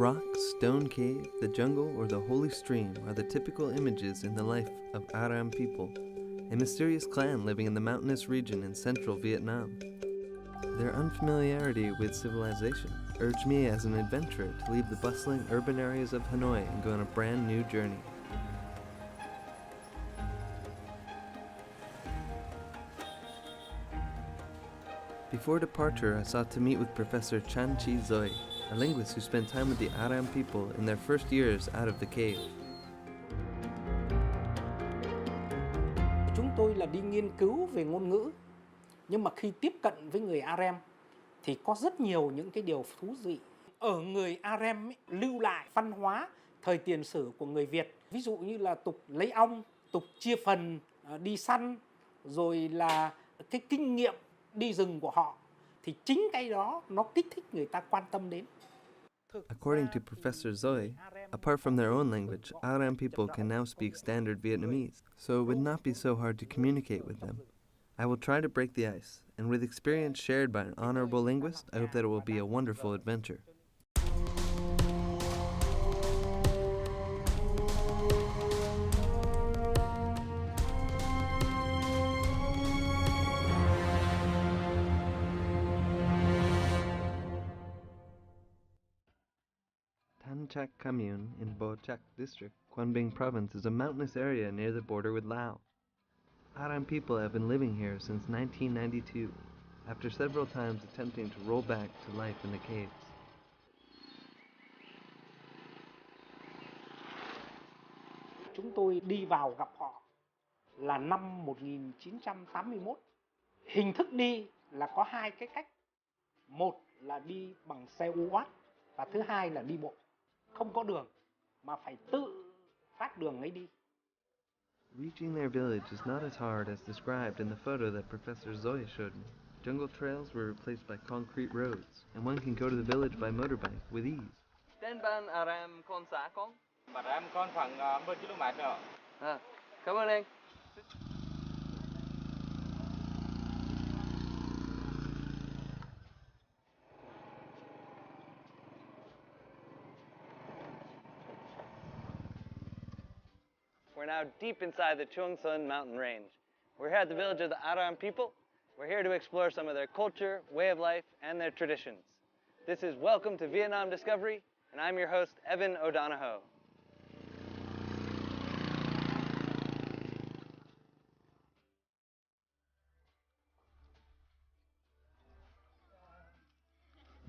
Rock, stone cave, the jungle, or the holy stream are the typical images in the life of Aram people, a mysterious clan living in the mountainous region in central Vietnam. Their unfamiliarity with civilization urged me as an adventurer to leave the bustling urban areas of Hanoi and go on a brand new journey. Before departure, I sought to meet with Professor Chan Chi Zoy, a linguist who spent time with the Aram people in their first years out of the cave. Chúng tôi là đi nghiên cứu về ngôn ngữ, nhưng mà khi tiếp cận với người Aram thì có rất nhiều những cái điều thú vị. Ở người Aram ấy, lưu lại văn hóa thời tiền sử của người Việt, ví dụ như là tục lấy ong, tục chia phần đi săn, rồi là cái kinh nghiệm đi rừng của họ, thì chính cái đó nó kích thích người ta quan tâm đến. According to Professor Zoe, apart from their own language, Aram people can now speak standard Vietnamese, so it would not be so hard to communicate with them. I will try to break the ice, and with experience shared by an honorable linguist, I hope that it will be a wonderful adventure. Tan Chak Commune in Bo Chak District, Quang Binh Province is a mountainous area near the border with Laos. Aram people have been living here since 1992, after several times attempting to roll back to life in the caves. Chúng tôi đi vào gặp họ là năm 1981. Hình thức đi là có hai cái cách. Một là đi bằng xe UAT và thứ hai là đi bộ. Không có đường mà phải tự phát đường ấy đi. Reaching their village is not as hard as described in the photo that Professor Zoe showed me. Jungle trails were replaced by concrete roads, and one can go to the village by motorbike with ease. Tên ban Aram con xã con? Aram con khoảng 10 km nữa. Cảm ơn anh. We're now deep inside the Chuang Son mountain range. We're here at the village of the Aram people. We're here to explore some of their culture, way of life, and their traditions. This is Welcome to Vietnam Discovery, and I'm your host, Evan O'Donohoe.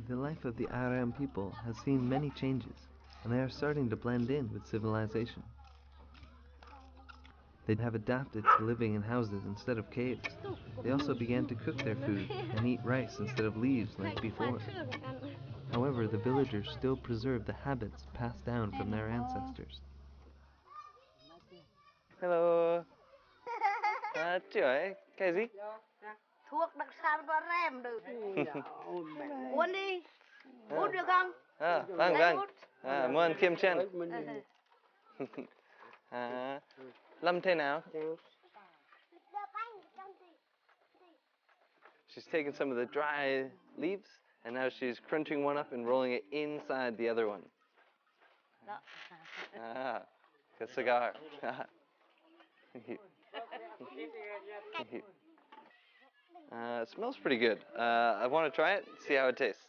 The life of the Aram people has seen many changes, and they are starting to blend in with civilization. They have adapted to living in houses instead of caves. They also began to cook their food and eat rice instead of leaves like before. However, the villagers still preserve the habits passed down from their ancestors. Hello. Chị hỏi cái gì? Thuộc đặc sản và rem được. Uống đi. Hút được không? Vâng, vâng. Muốn Kim Chen. Lâm thế nào? She's taken some of the dry leaves and now she's crunching one up and rolling it inside the other one. A cigar. It smells pretty good. I want to try it, see how it tastes.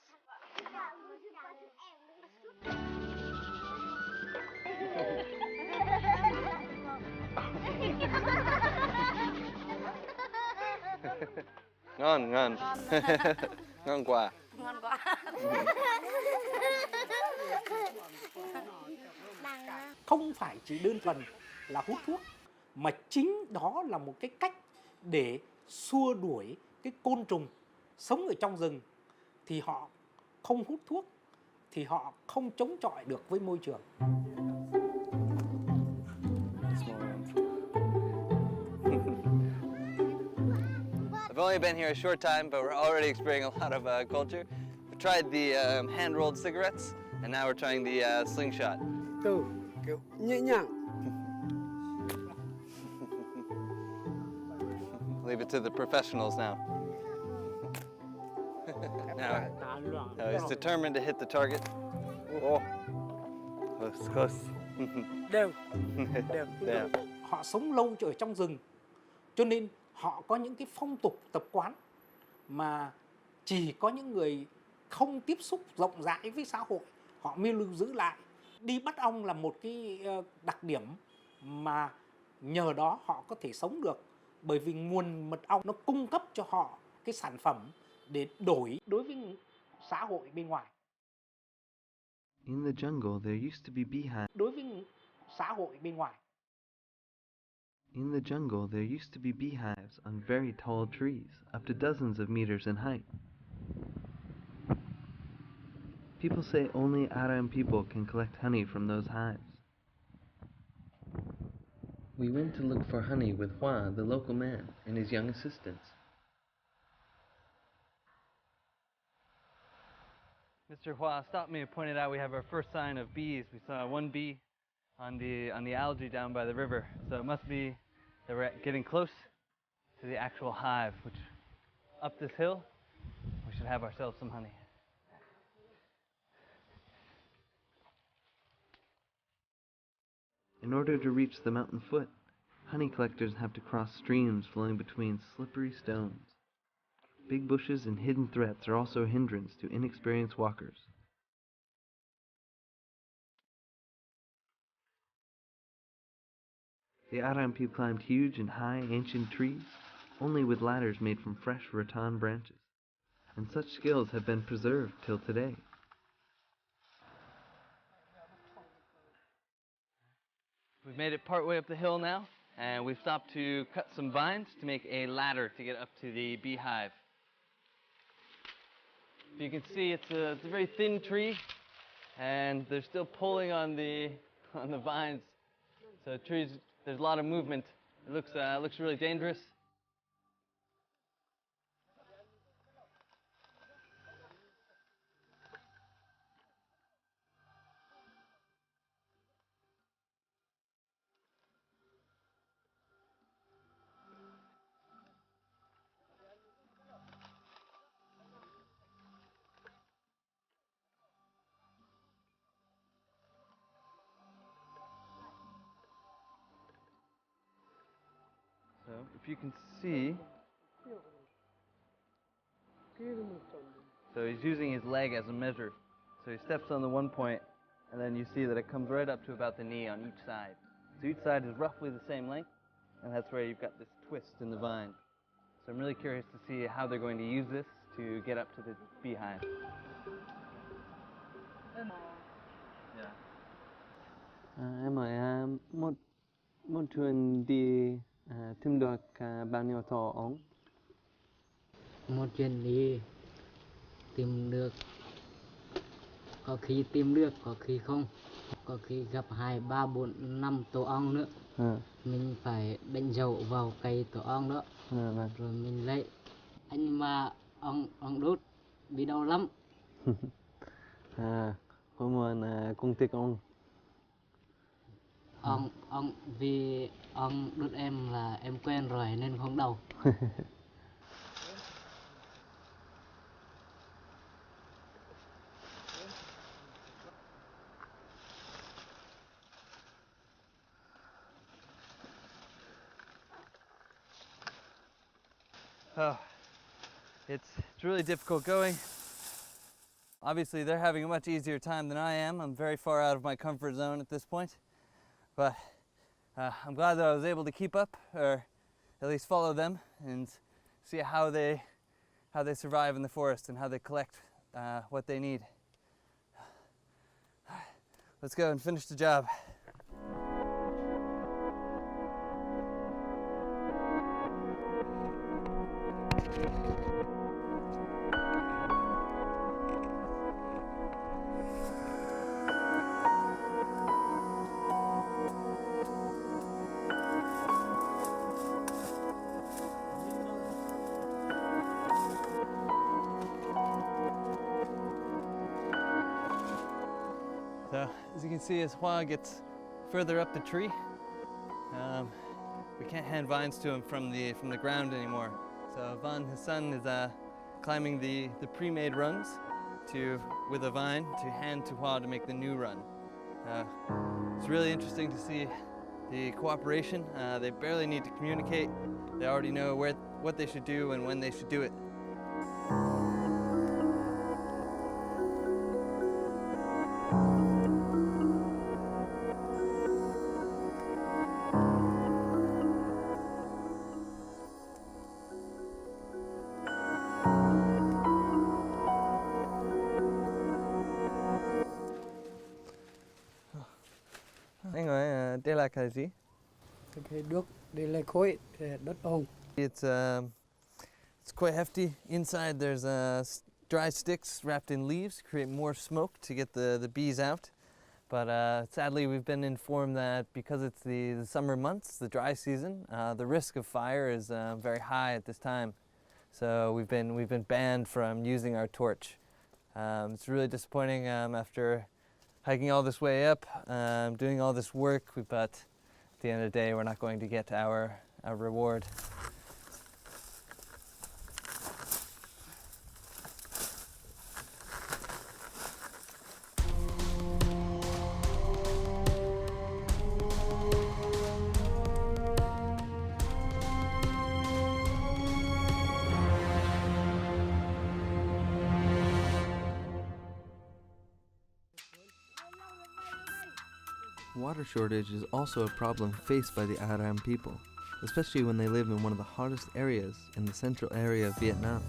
Ngon, ngon. Ngon quá. Ngon quá. Không phải chỉ đơn thuần là hút thuốc, mà chính đó là một cái cách để xua đuổi cái côn trùng sống ở trong rừng. Thì họ không hút thuốc, thì họ không chống chọi được với môi trường. I've only been here a short time, but we're already experiencing a lot of culture. We tried the hand-rolled cigarettes, and now we're trying the slingshot. Từ kiểu nhẹ nhàng. Leave it to the professionals now. Now he's determined to hit the target. Oh. Close. Đều. Đều. Yeah. Họ sống lâu ở trong rừng, cho nên họ có những cái phong tục tập quán mà chỉ có những người không tiếp xúc rộng rãi với xã hội họ mới lưu giữ lại. Đi bắt ong là một cái đặc điểm mà nhờ đó họ có thể sống được, bởi vì nguồn mật ong nó cung cấp cho họ cái sản phẩm để đổi đối với xã hội bên ngoài. In the jungle, there used to be beehives. Đối với xã hội bên ngoài. In the jungle, there used to be beehives on very tall trees, up to dozens of meters in height. People say only Aram people can collect honey from those hives. We went to look for honey with Hua, the local man, and his young assistants. Mr. Hua stopped me and pointed out we have our first sign of bees. We saw one bee on the algae down by the river. So it must be that we're getting close to the actual hive, which up this hill, we should have ourselves some honey. In order to reach the mountain foot, honey collectors have to cross streams flowing between slippery stones. Big bushes and hidden threats are also a hindrance to inexperienced walkers. The Aram people climbed huge and high ancient trees, only with ladders made from fresh rattan branches, and such skills have been preserved till today. We've made it part way up the hill now, and we've stopped to cut some vines to make a ladder to get up to the beehive. If you can see, it's a very thin tree, and they're still pulling on the vines. So trees, there's a lot of movement. It looks really dangerous. So if you can see, so he's using his leg as a measure. So he steps on the one point, and then you see that it comes right up to about the knee on each side. So each side is roughly the same length, and that's where you've got this twist in the vine. So I'm really curious to see how they're going to use this to get up to the beehive. Em hỏi một chuyến đi tìm được bao nhiêu tổ ong? Một chuyến đi tìm được, có khi tìm được, có khi không, có khi gặp 2, 3, 4, 5 tổ ong nữa. Mình phải đánh dấu vào cây tổ ong đó, rồi mình lấy. Anh mà ong đốt bị đau lắm. Có muốn cùng thích ong? Vì ong đốt em là em quen rồi nên không đau. Oh, it's really difficult going. Obviously, they're having a much easier time than I am. I'm very far out of my comfort zone at this point. But I'm glad that I was able to keep up, or at least follow them, and see how they survive in the forest and how they collect what they need. Let's go and finish the job. So, as you can see, as Hua gets further up the tree, we can't hand vines to him from the ground anymore. So Van, his son, is climbing the pre-made runs with a vine to hand to Hua to make the new run. It's really interesting to see the cooperation. They barely need to communicate. They already know what they should do and when they should do it. Anh ơi, đây là cái gì? Cái nước đây là khối đất ông. It's quite hefty. Inside there's dry sticks wrapped in leaves, create more smoke to get the bees out. But sadly, we've been informed that because it's the summer months, the dry season, the risk of fire is very high at this time. So we've been banned from using our torch. It's really disappointing after hiking all this way up, doing all this work, but at the end of the day, we're not going to get our reward. Water shortage is also a problem faced by the Aram people, especially when they live in one of the hottest areas in the central area of Vietnam,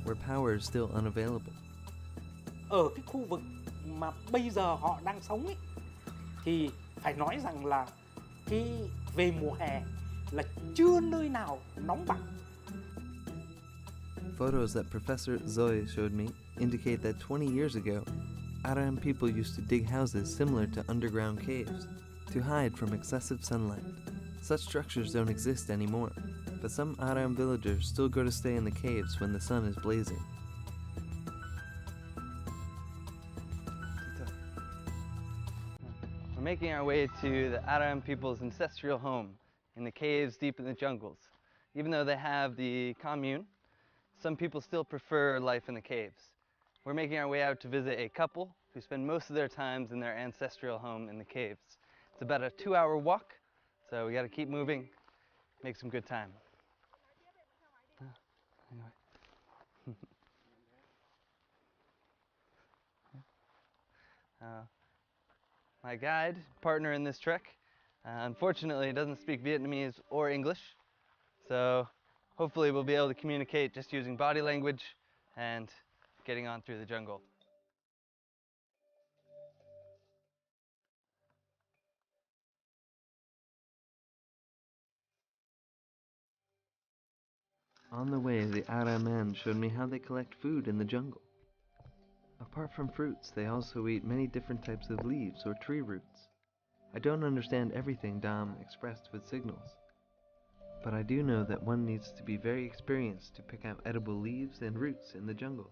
where power is still unavailable. Ở cái khu vực mà bây giờ họ đang sống ấy, thì phải nói rằng là cái về mùa hè là chưa nơi nào nóng bằng. Photos that Professor Zoe showed me indicate that 20 years ago, Aram people used to dig houses similar to underground caves to hide from excessive sunlight. Such structures don't exist anymore, but some Aram villagers still go to stay in the caves when the sun is blazing. We're making our way to the Aram people's ancestral home in the caves deep in the jungles. Even though they have the commune, some people still prefer life in the caves. We're making our way out to visit a couple who spend most of their times in their ancestral home in the caves. It's about a 2-hour walk, so we got to keep moving, make some good time. My guide, partner in this trek, unfortunately doesn't speak Vietnamese or English, so hopefully we'll be able to communicate just using body language and getting on through the jungle. On the way, the Aram men showed me how they collect food in the jungle. Apart from fruits, they also eat many different types of leaves or tree roots. I don't understand everything Dam expressed with signals, but I do know that one needs to be very experienced to pick out edible leaves and roots in the jungle.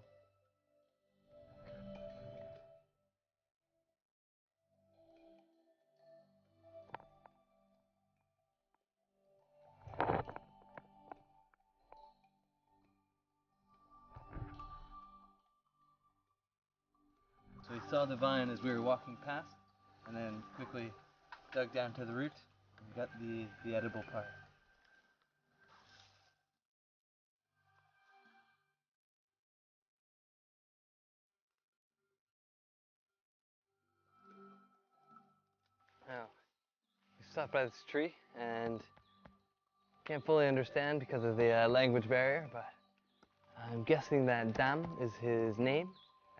So we saw the vine as we were walking past, and then quickly dug down to the root and got the edible part. Now, we stopped by this tree and can't fully understand because of the language barrier, but I'm guessing that Dam is his name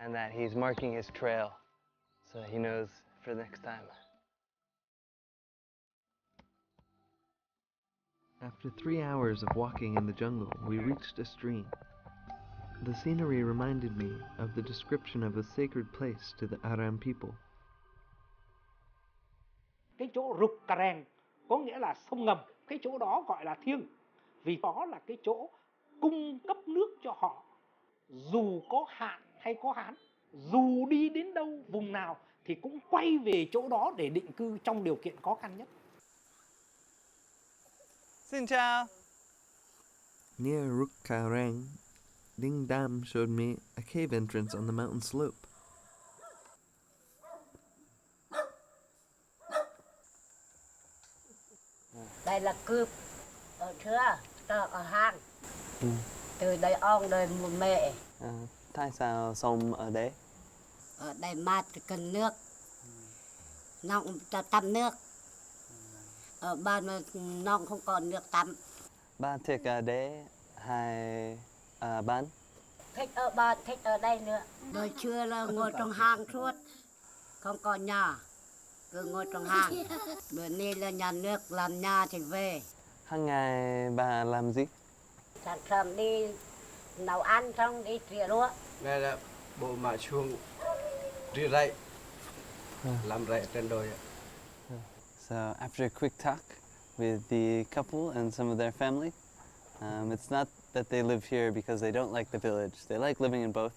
and that he's marking his trail so he knows for the next time. After 3 hours of walking in the jungle, we reached a stream. The scenery reminded me of the description of a sacred place to the Aram people. Cái chỗ Rục Cà Rèng có nghĩa là sông ngầm, cái chỗ đó gọi là thiêng, vì đó là cái chỗ cung cấp nước cho họ. Dù có hạn hay có hán, dù đi đến đâu, vùng nào thì cũng quay về chỗ đó để định cư trong điều kiện khó khăn nhất. Xin chào. Near Ruk Ka Rang, Ding Dam showed me a cave entrance on the mountain slope. Đây là cướp ở thưa, ở hang. Ừ. Từ đây ông đời một mẹ. Tại sao sống ở đấy? Ở đây mát cần nước. Nọng tắm nước. Ở ban mà nọng không còn nước tắm. Ba thích ở đấy hay ở bán? Thích ở ban, thích ở đây nữa. Đời trưa là ngồi trong hang suốt. Không còn nhà. Cứ ngồi trong hang. Bữa nay là nhà nước làm nhà thì về. Hàng ngày bà làm gì? Sáng sớm đi nấu ăn xong đi trịa lúa. Đây là bộ mã chuông rửa rậy, làm rậy trên đồi. So after a quick talk with the couple and some of their family, it's not that they live here because they don't like the village. They like living in both,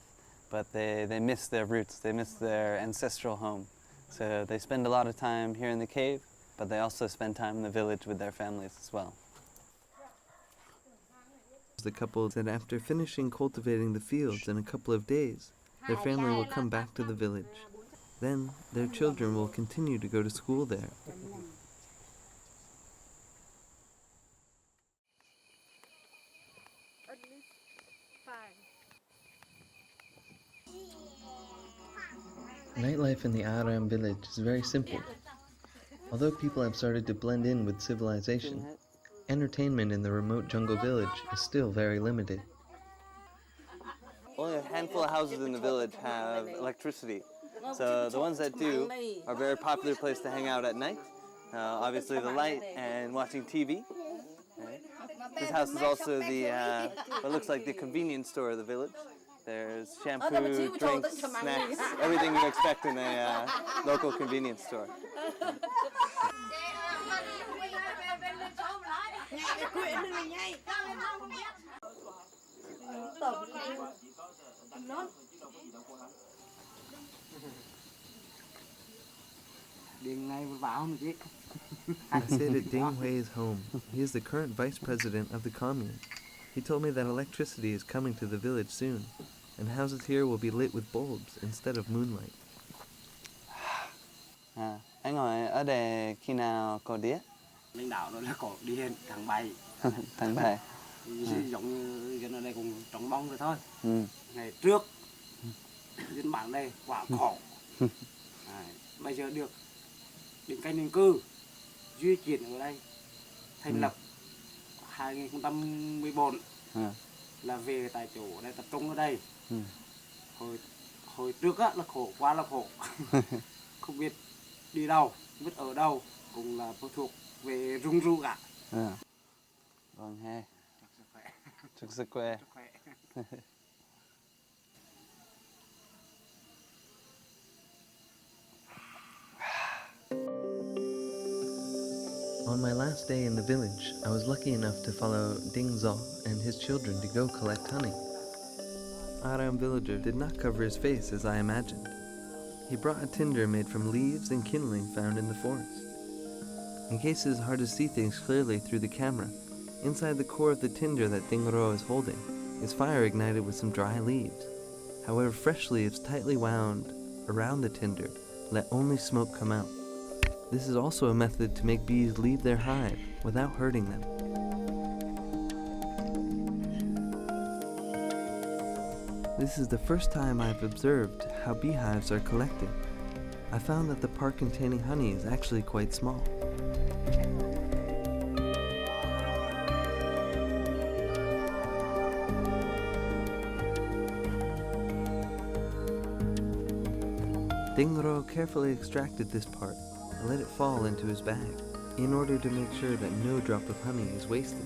but they miss their roots. They miss their ancestral home. So they spend a lot of time here in the cave, but they also spend time in the village with their families as well. The couple said after finishing cultivating the fields in a couple of days, their family will come back to the village. Then their children will continue to go to school there. Nightlife in the Aram village is very simple. Although people have started to blend in with civilization, entertainment in the remote jungle village is still very limited. Only a handful of houses in the village have electricity. So the ones that do are a very popular place to hang out at night. Obviously the light and watching TV. Right? This house is also the what looks like the convenience store of the village. There's shampoo, drinks, snacks, everything you expect in a local convenience store. I stayed at Ding Hui's home. He is the current vice president of the commune. He told me that electricity is coming to the village soon, and houses here will be lit with bulbs instead of moonlight. Anh hỏi ở đây khi nào có điện? Lãnh đạo nó là có điện tháng 7. Tháng 7. Giống như dân ở đây cũng trống bông rồi thôi. Ừ. Ngày trước dân bản đây quả khổ. Bây giờ được định canh định cư duy chuyển ở đây thành lập 2014 là về tại chỗ đây tập trung ở đây. Hồi trước á là khổ quá là khổ. Không biết đi đâu, không biết ở đâu, cũng là phụ thuộc về rung ru cả. Vâng he. Chúc sức khỏe. On my last day in the village, I was lucky enough to follow Ding Zhao and his children to go collect honey. Aram villager did not cover his face as I imagined. He brought a tinder made from leaves and kindling found in the forest. In case it is hard to see things clearly through the camera, inside the core of the tinder that Ding Ro is holding is fire ignited with some dry leaves. However, fresh leaves tightly wound around the tinder let only smoke come out. This is also a method to make bees leave their hive without hurting them. This is the first time I've observed how beehives are collected. I found that the part containing honey is actually quite small. Ding Ro carefully extracted this part and let it fall into his bag in order to make sure that no drop of honey is wasted.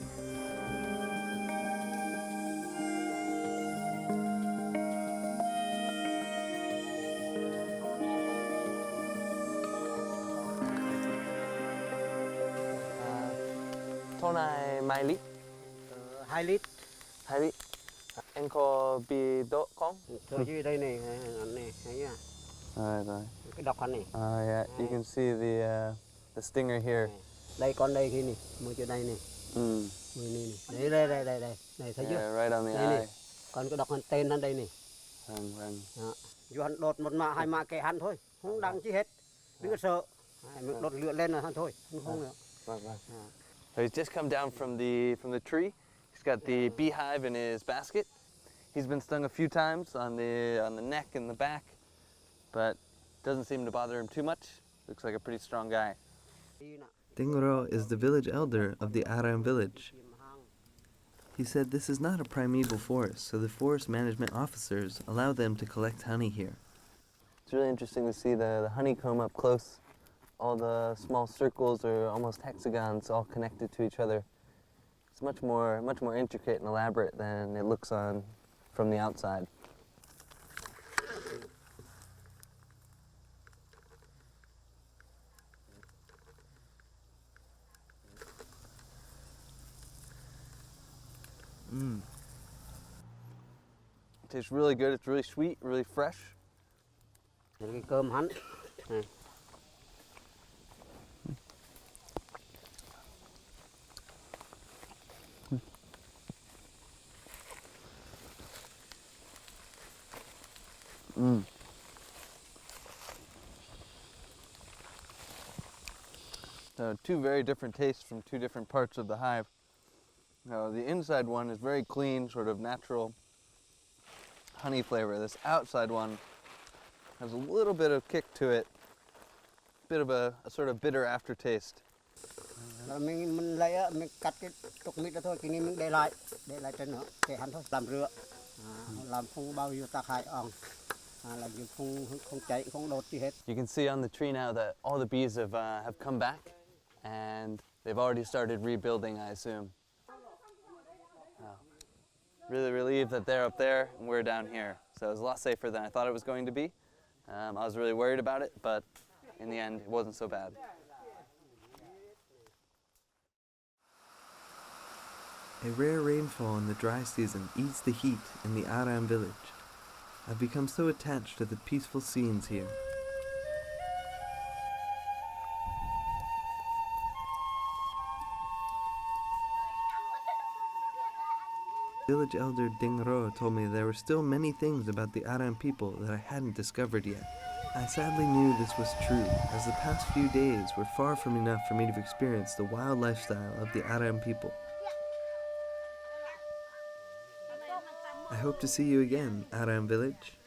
Thôn này mấy lít? 2 lít. 2 lít. Anh có bị đốt không? Tôi dưới đây này, thấy à? Rồi. Cái độc này. Yeah, you can see the stinger here. Đây con đây khi này, mua chỗ đây này. Này. Đây. Này thấy chưa? Yeah, right on the đây eye. này. Còn cái độc tên hắn đây này. Vâng. Dù hắn đột một mạ hai mạ kệ hắn thôi, không đăng chi hết. Đừng có sợ. Mình đột lửa lên là hắn thôi, không nữa. Vâng. So he's just come down from the tree. He's got the beehive in his basket. He's been stung a few times on the neck and the back, but doesn't seem to bother him too much. Looks like a pretty strong guy. Dingro is the village elder of the Aram village. He said this is not a primeval forest, so the forest management officers allow them to collect honey here. It's really interesting to see the honeycomb up close. All the small circles or almost hexagons all connected to each other. It's much more intricate and elaborate than it looks on from the outside. It tastes really good. It's really sweet, really fresh. Cái cơm hắn. So two very different tastes from two different parts of the hive. Now, the inside one is very clean, sort of natural honey flavor. This outside one has a little bit of kick to it, a bit of a sort of bitter aftertaste. Mình lấy á, mình cắt cái trục mít đó thôi, cái này mình để lại trên nữa, để hắn thôi, làm rửa, làm không bao nhiêu tác hại ong, làm gì không cháy, không đốt gì hết. You can see on the tree now that all the bees have come back, and they've already started rebuilding, I assume. Really relieved that they're up there and we're down here. So it was a lot safer than I thought it was going to be. I was really worried about it, but in the end, it wasn't so bad. A rare rainfall in the dry season eats the heat in the Aram village. I've become so attached to the peaceful scenes here. Village elder Dingro told me there were still many things about the Aram people that I hadn't discovered yet. I sadly knew this was true, as the past few days were far from enough for me to experience the wild lifestyle of the Aram people. I hope to see you again, Aram village.